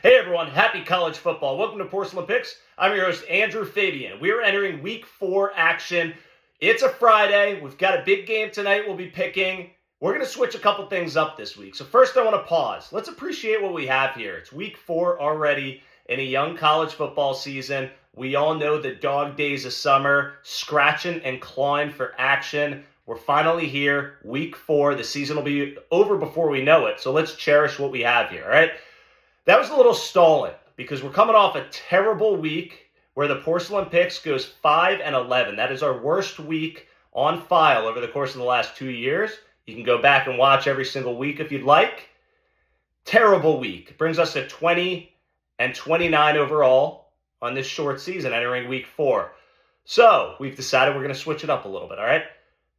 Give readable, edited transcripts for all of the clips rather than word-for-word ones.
Hey everyone, happy college football. Welcome to Porcelain Picks. I'm your host, Andrew Fabian. We are entering week 4 action. It's a Friday. We've got a big game tonight we'll be picking. We're going to switch a couple things up this week. So first I want to pause. Let's appreciate what we have here. It's week 4 already in a young college football season. We all know the dog days of summer, scratching and clawing for action. We're finally here, week 4. The season will be over before we know it. So let's cherish what we have here, all right? That was a little stalling because we're coming off a terrible week where the Porcelain Picks goes 5-11. That is our worst week on file over the course of the last 2 years. You can go back and watch every single week if you'd like. Terrible week. Brings us to 20-29 overall on this short season entering week 4. So we've decided we're going to switch it up a little bit, all right?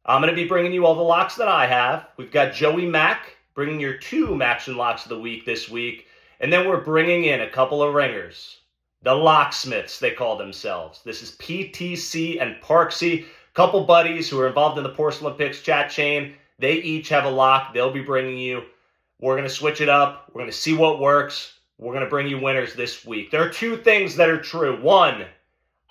I'm going to be bringing you all the locks that I have. We've got Joey Mack bringing your 2 Maction locks of the week this week. And then we're bringing in a couple of ringers. The locksmiths, they call themselves. This is PTC and Parksy, couple buddies who are involved in the Porcelain Picks chat chain. They each have a lock they'll be bringing you. We're going to switch it up. We're going to see what works. We're going to bring you winners this week. There are 2 things that are true. 1,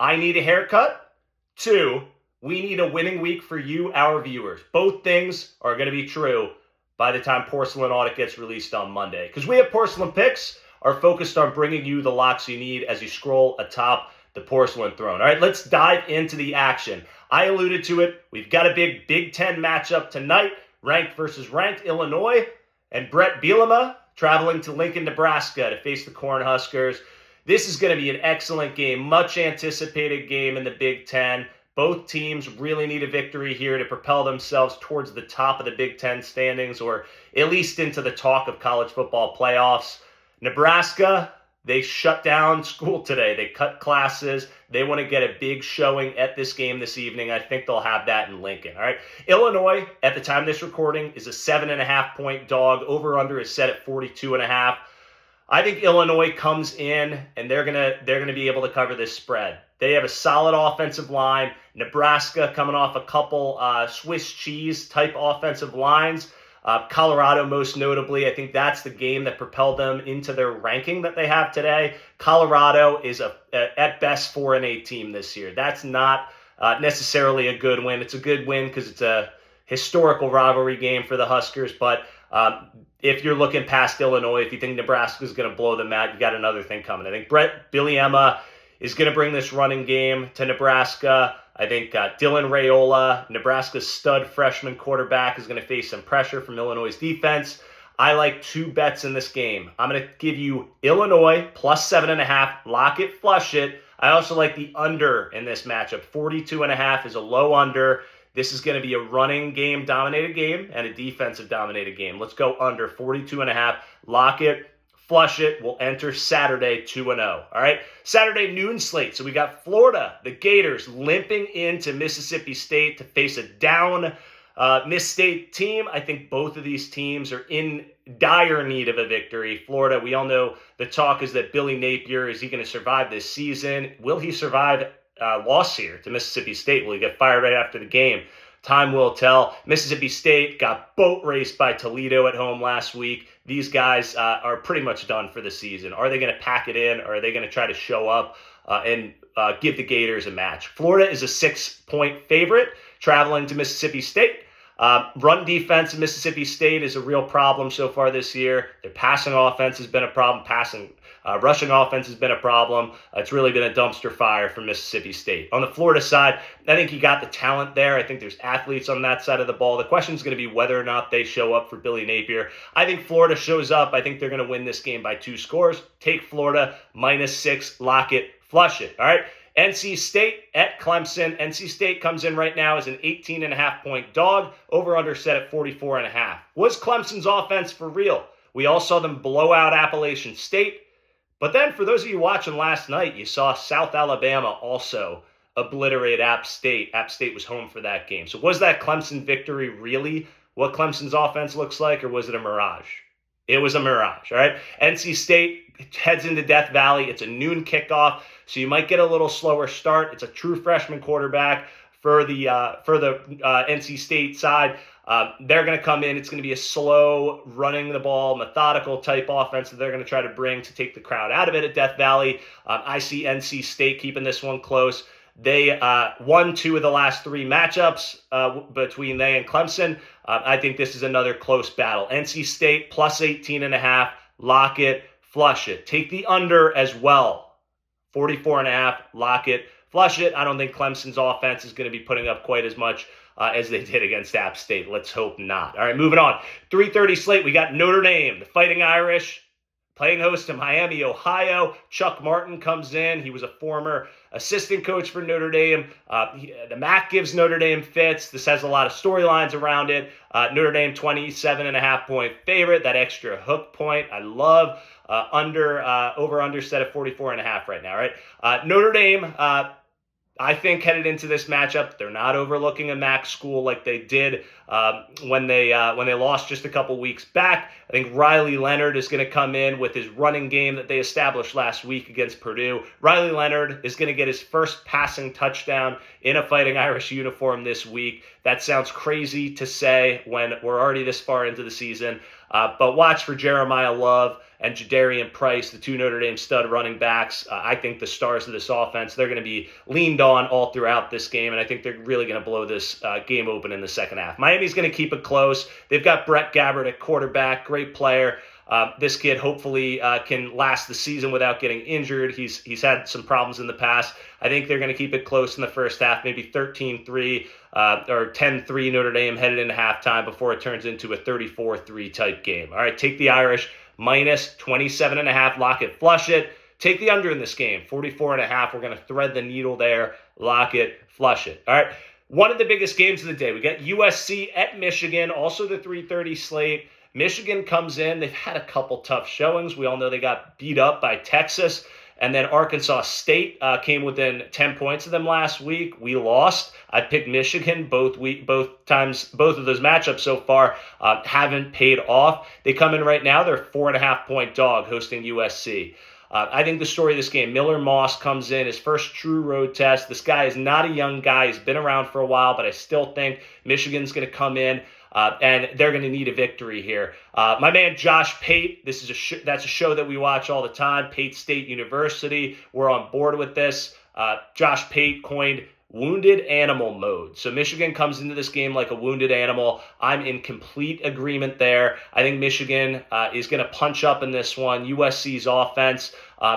I need a haircut. 2, we need a winning week for you, our viewers. Both things are going to be true by the time Porcelain Audit gets released on Monday. Because we at Porcelain Picks are focused on bringing you the locks you need as you scroll atop the Porcelain Throne. All right, let's dive into the action. I alluded to it. We've got a big Big Ten matchup tonight. Ranked versus ranked Illinois. And Brett Bielema traveling to Lincoln, Nebraska to face the Cornhuskers. This is going to be an excellent game. Much anticipated game in the Big Ten. Both teams really need a victory here to propel themselves towards the top of the Big Ten standings, or at least into the talk of college football playoffs. Nebraska, they shut down school today. They cut classes. They want to get a big showing at this game this evening. I think they'll have that in Lincoln. All right. Illinois, at the time of this recording, is a 7.5-point dog. Over/under is set at 42.5. I think Illinois comes in and they're gonna be able to cover this spread. They have a solid offensive line. Nebraska coming off a couple Swiss cheese type offensive lines. Colorado most notably. I think that's the game that propelled them into their ranking that they have today. Colorado is at best 4-8 team this year. That's not necessarily a good win. It's a good win because it's a historical rivalry game for the Huskers, but if you're looking past Illinois, if you think Nebraska is going to blow them out, you got another thing coming. I think Brett Bielema is going to bring this running game to Nebraska. I think Dylan Raiola, Nebraska's stud freshman quarterback, is going to face some pressure from Illinois' defense. I like 2 bets in this game. I'm going to give you Illinois plus 7.5. Lock it, flush it. I also like the under in this matchup. 42.5 is a low under. This is going to be a running game dominated game and a defensive dominated game. Let's go under 42.5. Lock it, flush it. We'll enter Saturday 2-0. All right. Saturday noon slate. So we got Florida, the Gators, limping into Mississippi State to face a down Miss State team. I think both of these teams are in dire need of a victory. Florida, we all know the talk is that Billy Napier, is he going to survive this season? Will he survive loss here to Mississippi State? Will he get fired right after the game? Time will tell. Mississippi State got boat raced by Toledo at home last week. These guys are pretty much done for the season. Are they going to pack it in, or are they going to try to show up and give the Gators a match? Florida is a 6-point favorite traveling to Mississippi State. Run defense in Mississippi State is a real problem so far this year. Their passing offense has been a problem. Rushing offense has been a problem. It's really been a dumpster fire for Mississippi State. On the Florida side, I think you got the talent there. I think there's athletes on that side of the ball. The question is going to be whether or not they show up for Billy Napier. I think Florida shows up. I think they're going to win this game by 2 scores. Take Florida -6, lock it, flush it. All right. NC State at Clemson. NC State comes in right now as an 18.5-point dog. Over/under set at 44.5. Was Clemson's offense for real? We all saw them blow out Appalachian State. But then for those of you watching last night, you saw South Alabama also obliterate App State. App State was home for that game. So was that Clemson victory really what Clemson's offense looks like, or was it a mirage? It was a mirage, all right? NC State heads into Death Valley. It's a noon kickoff, so you might get a little slower start. It's a true freshman quarterback for the NC State side. They're going to come in. It's going to be a slow, running the ball, methodical type offense that they're going to try to bring to take the crowd out of it at Death Valley. I see NC State keeping this one close. They won 2 of the last 3 matchups between they and Clemson. I think this is another close battle. NC State plus 18.5. Lock it, flush it. Take the under as well. 44.5. Lock it, flush it. I don't think Clemson's offense is going to be putting up quite as much as they did against App State. Let's hope not. All right, moving on. 3:30 slate. We got Notre Dame, the Fighting Irish, playing host to Miami, Ohio. Chuck Martin comes in. He was a former assistant coach for Notre Dame. The MAC gives Notre Dame fits. This has a lot of storylines around it. Notre Dame 27.5 point favorite. That extra hook point. I love over-under set at 44.5 right now, right? Notre Dame, I think headed into this matchup, they're not overlooking a MAC school like they did when they lost just a couple weeks back. I think Riley Leonard is going to come in with his running game that they established last week against Purdue. Riley Leonard is going to get his first passing touchdown in a Fighting Irish uniform this week. That sounds crazy to say when we're already this far into the season, but watch for Jeremiah Love and Jadarian Price, the 2 Notre Dame stud running backs. I think the stars of this offense, they're going to be leaned on all throughout this game, and I think they're really going to blow this game open in the second half. Miami's going to keep it close. They've got Brett Gabbert at quarterback, great player. This kid hopefully can last the season without getting injured. He's had some problems in the past. I think they're going to keep it close in the first half, maybe 13-3 or 10-3 Notre Dame headed into halftime before it turns into a 34-3 type game. All right, take the Irish. Minus 27.5, lock it, flush it. Take the under in this game, 44.5. We're going to thread the needle there, lock it, flush it. All right, one of the biggest games of the day. We got USC at Michigan, also the 3:30 slate. Michigan comes in. They've had a couple tough showings. We all know they got beat up by Texas. And then Arkansas State came within 10 points of them last week. We lost. I picked Michigan both times. Both of those matchups so far haven't paid off. They come in right now. They're 4.5 point dog hosting USC. I think the story of this game, Miller Moss comes in, his first true road test. This guy is not a young guy. He's been around for a while, but I still think Michigan's going to come in. And they're going to need a victory here. My man Josh Pate, this is that's a show that we watch all the time. Pate State University, we're on board with this. Josh Pate coined wounded animal mode. So Michigan comes into this game like a wounded animal. I'm in complete agreement there. I think Michigan is going to punch up in this one. USC's offense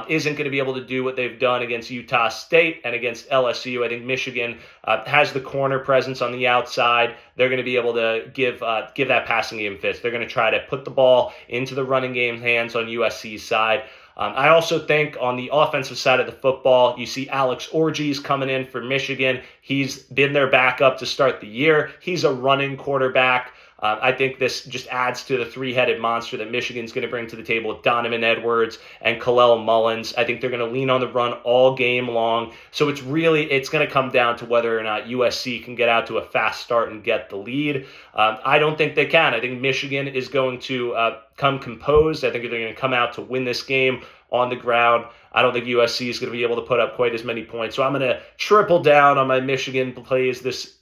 isn't going to be able to do what they've done against Utah State and against LSU. I think Michigan has the corner presence on the outside. They're going to be able to give that passing game fits. They're going to try to put the ball into the running game hands on USC's side. I also think on the offensive side of the football, you see Alex Orgees coming in for Michigan. He's been their backup to start the year. He's a running quarterback. I think this just adds to the 3-headed monster that Michigan's going to bring to the table with Donovan Edwards and Kalel Mullins. I think they're going to lean on the run all game long. So it's going to come down to whether or not USC can get out to a fast start and get the lead. I don't think they can. I think Michigan is going to come composed. I think they're going to come out to win this game on the ground. I don't think USC is going to be able to put up quite as many points. So I'm going to triple down on my Michigan plays this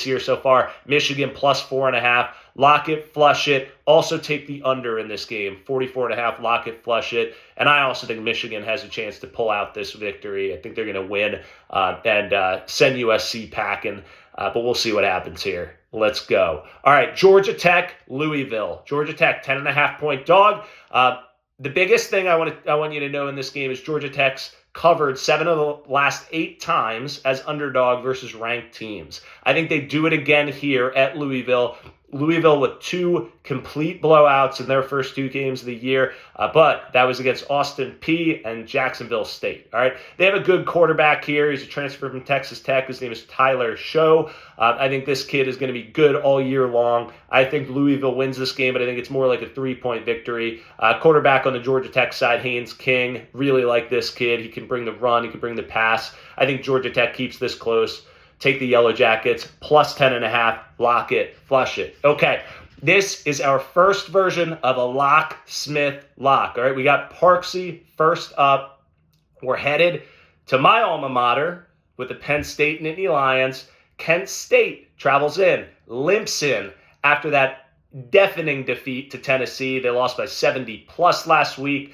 year so far. Michigan plus 4.5. Lock it, flush it. Also take the under in this game. 44.5, lock it, flush it. And I also think Michigan has a chance to pull out this victory. I think they're going to win and send USC packing. But we'll see what happens here. Let's go. All right, Georgia Tech, Louisville. Georgia Tech, 10.5 point dog. The biggest thing I want you to know in this game is Georgia Tech's covered 7 of the last 8 times as underdog versus ranked teams. I think they do it again here at Louisville. Louisville with 2 complete blowouts in their first 2 games of the year, but that was against Austin Peay and Jacksonville State. All right, they have a good quarterback here. He's a transfer from Texas Tech. His name is Tyler Show. I think this kid is going to be good all year long. I think Louisville wins this game, but I think it's more like a 3-point victory. Quarterback on the Georgia Tech side, Haynes King. Really like this kid. He can bring the run. He can bring the pass. I think Georgia Tech keeps this close. Take the Yellow Jackets, plus 10.5, lock it, flush it. Okay, this is our first version of a locksmith lock. All right, we got Parksy first up. We're headed to my alma mater with the Penn State Nittany Lions. Kent State travels in, limps in after that deafening defeat to Tennessee. They lost by 70 plus last week.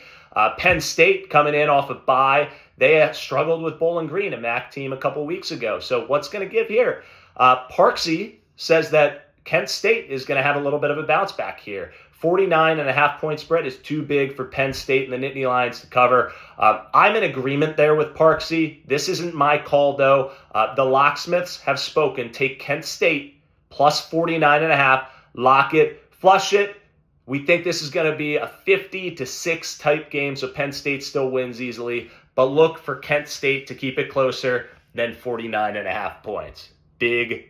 Penn State coming in off a bye. They struggled with Bowling Green, a MAC team, a couple weeks ago. So what's going to give here? Parksy says that Kent State is going to have a little bit of a bounce back here. 49.5 point spread is too big for Penn State and the Nittany Lions to cover. I'm in agreement there with Parksy. This isn't my call, though. The locksmiths have spoken. Take Kent State plus 49.5. Lock it. Flush it. We think this is going to be a 50-6 type game, so Penn State still wins easily. But look for Kent State to keep it closer than 49.5 points. Big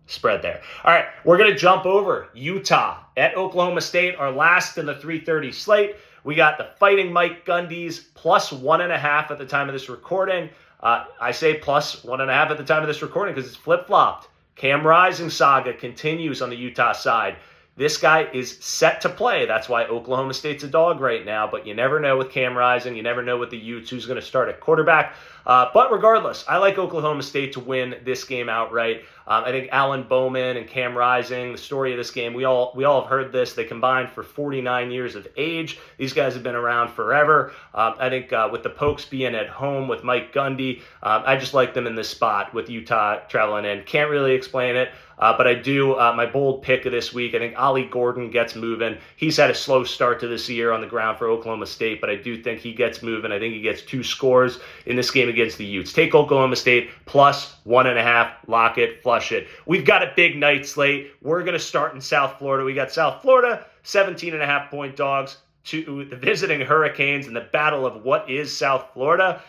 spread there. All right, we're going to jump over Utah at Oklahoma State, our last in the 3:30 slate. We got the Fighting Mike Gundy's plus 1.5 at the time of this recording. I say plus 1.5 at the time of this recording because it's flip-flopped. Cam Rising saga continues on the Utah side. This guy is set to play. That's why Oklahoma State's a dog right now, but you never know with Cam Rising. You never know with the Utes who's going to start at quarterback. But regardless, I like Oklahoma State to win this game outright. I think Alan Bowman and Cam Rising, the story of this game, we all have heard this. They combined for 49 years of age. These guys have been around forever. I think with the Pokes being at home with Mike Gundy, I just like them in this spot with Utah traveling in. Can't really explain it. But I do, my bold pick of this week, I think Ollie Gordon gets moving. He's had a slow start to this year on the ground for Oklahoma State, but I do think he gets moving. I think he gets 2 scores in this game against the Utes. Take Oklahoma State plus 1.5, lock it, flush it. We've got a big night slate. We're going to start in South Florida. We got South Florida, 17.5 point dogs to the visiting Hurricanes in the battle of what is South Florida.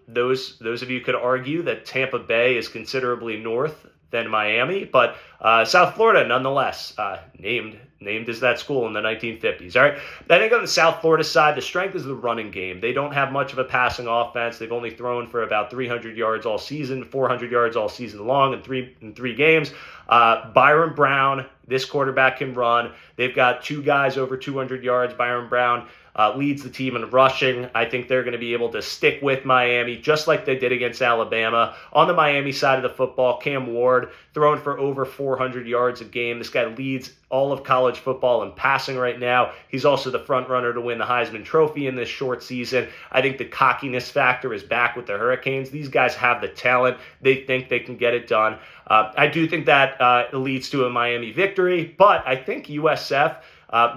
Those of you could argue that Tampa Bay is considerably north than Miami, but South Florida nonetheless named as that school in the 1950s. All right, I think on the South Florida side, the strength is the running game. They don't have much of a passing offense. They've only thrown for about 300 yards all season, 400 yards all season long in three games. Byron Brown, this quarterback can run. They've got 2 guys over 200 yards. Byron Brown leads the team in rushing. I think they're going to be able to stick with Miami just like they did against Alabama. On the Miami side of the football, Cam Ward throwing for over 400 yards a game. This guy leads all of college football in passing right now. He's also the front runner to win the Heisman Trophy in this short season. I think the cockiness factor is back with the Hurricanes. These guys have the talent. They think they can get it done. I do think that leads to a Miami victory, but I think USF,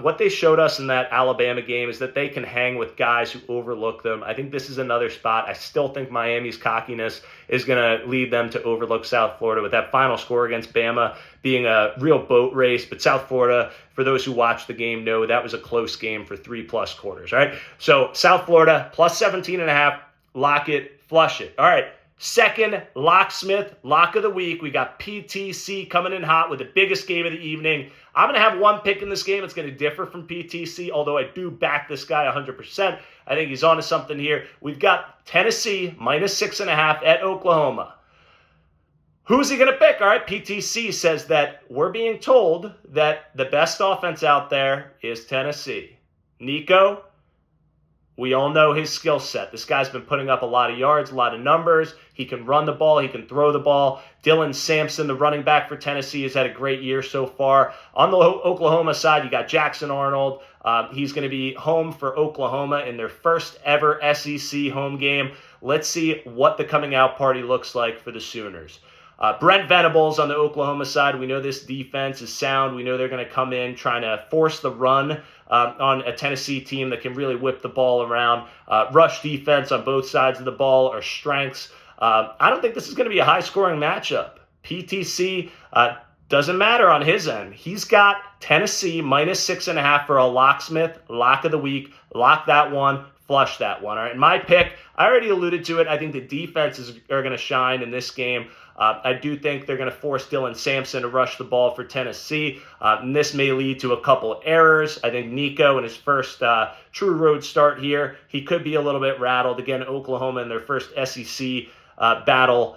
what they showed us in that Alabama game is that they can hang with guys who overlook them. I think this is another spot. I still think Miami's cockiness is going to lead them to overlook South Florida with that final score against Bama being a real boat race. But South Florida, for those who watched the game, know that was a close game for 3+ quarters, right? So South Florida plus 17.5, lock it, flush it. All right. Second locksmith lock of the week. We got PTC coming in hot with the biggest game of the evening. I'm going to have one pick in this game. It's going to differ from PTC, although I do back this guy 100%. I think he's onto something here. We've got Tennessee minus 6.5 at Oklahoma. Who's he going to pick? All right, PTC says that we're being told that the best offense out there is Tennessee. Nico, we all know his skill set. This guy's been putting up a lot of yards, a lot of numbers. He can run the ball. He can throw the ball. Dylan Sampson, the running back for Tennessee, has had a great year so far. On the Oklahoma side, you got Jackson Arnold. He's going to be home for Oklahoma in their first ever SEC home game. Let's see what the coming out party looks like for the Sooners. Brent Venables on the Oklahoma side. We know this defense is sound. We know they're going to come in trying to force the run on a Tennessee team that can really whip the ball around. Rush defense on both sides of the ball are strengths. I don't think this is going to be a high-scoring matchup. PTC doesn't matter on his end. He's got Tennessee minus 6.5 for a locksmith, lock of the week. Lock that one, flush that one. All right, my pick, I already alluded to it. I think the defenses are going to shine in this game. I do think they're going to force Dylan Sampson to rush the ball for Tennessee. And this may lead to a couple errors. I think Nico in his first true road start here, he could be a little bit rattled. Again, Oklahoma in their first SEC battle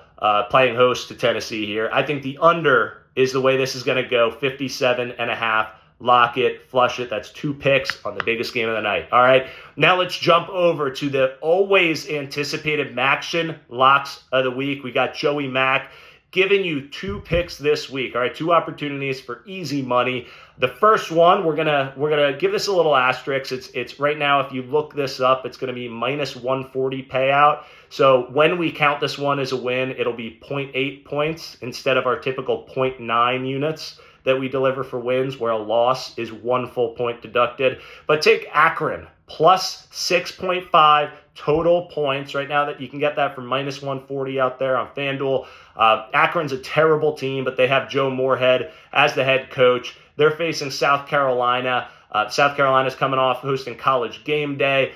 playing host to Tennessee here. I think the under is the way this is going to go, 57.5. Lock it, flush it. That's 2 picks on the biggest game of the night. All right, now let's jump over to the always anticipated Maction locks of the week. We got Joey Mack giving you 2 picks this week. All right, 2 opportunities for easy money. The first one, we're gonna give this a little asterisk. It's right now, if you look this up, it's gonna be minus 140 payout. So when we count this one as a win, it'll be 0.8 points instead of our typical 0.9 units that we deliver for wins, where a loss is 1 full point deducted. But take Akron, plus 6.5 total points right now. That you can get that from minus 140 out there on FanDuel. Akron's a terrible team, but they have Joe Moorhead as the head coach. They're facing South Carolina. South Carolina's coming off hosting College Game Day.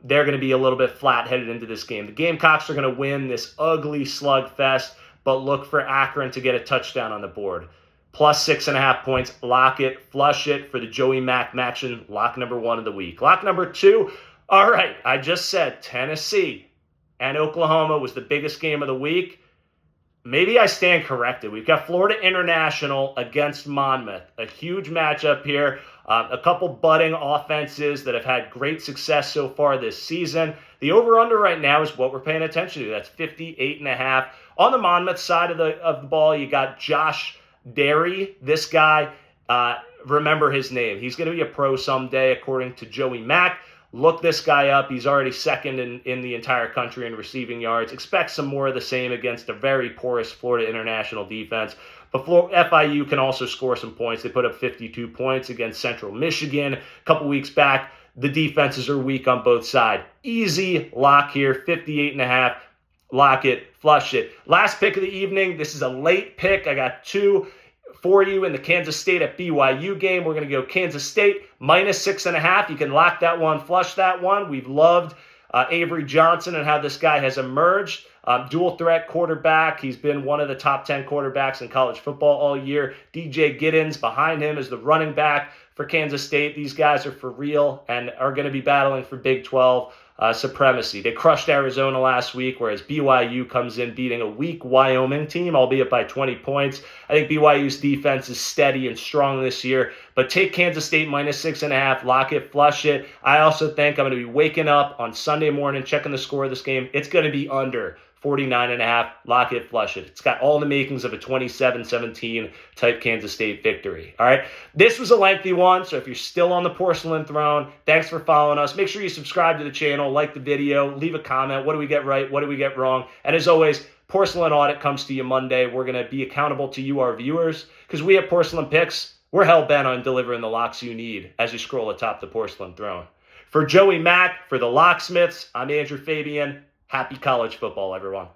They're going to be a little bit flat headed into this game. The Gamecocks are going to win this ugly slugfest, but look for Akron to get a touchdown on the board. Plus 6.5 points. Lock it, flush it for the Joey Mack action. Lock number 1 of the week. Lock number 2. All right, I just said Tennessee and Oklahoma was the biggest game of the week. Maybe I stand corrected. We've got Florida International against Monmouth. A huge matchup here. A couple budding offenses that have had great success so far this season. The over-under right now is what we're paying attention to. That's 58.5. On the Monmouth side of the ball, you got Josh Derry. This guy, remember his name. He's going to be a pro someday, according to Joey Mack. Look this guy up. He's already second in the entire country in receiving yards. Expect some more of the same against a very porous Florida International defense. But FIU can also score some points. They put up 52 points against Central Michigan a couple weeks back. The defenses are weak on both sides. Easy lock here, 58.5. Lock it, flush it. Last pick of the evening. This is a late pick. I got 2 for you in the Kansas State at BYU game. We're going to go Kansas State minus 6.5. You can lock that one, flush that one. We've loved Avery Johnson and how this guy has emerged. Dual threat quarterback. He's been one of the top 10 quarterbacks in college football all year. DJ Giddens behind him is the running back for Kansas State. These guys are for real and are going to be battling for Big 12 supremacy. They crushed Arizona last week, whereas BYU comes in beating a weak Wyoming team, albeit by 20 points. I think BYU's defense is steady and strong this year, but take Kansas State minus 6.5, lock it, flush it. I also think I'm going to be waking up on Sunday morning, checking the score of this game. It's going to be under 49.5, lock it, flush it. It's got all the makings of a 27-17 type Kansas State victory. All right, this was a lengthy one, so if you're still on the Porcelain Throne, thanks for following us. Make sure you subscribe to the channel, like the video, leave a comment. What do we get right? What do we get wrong? And as always, Porcelain Audit comes to you Monday. We're going to be accountable to you, our viewers, because we at Porcelain Picks, we're hell-bent on delivering the locks you need as you scroll atop the Porcelain Throne. For Joey Mack, for the Locksmiths, I'm Andrew Fabian. Happy college football, everyone.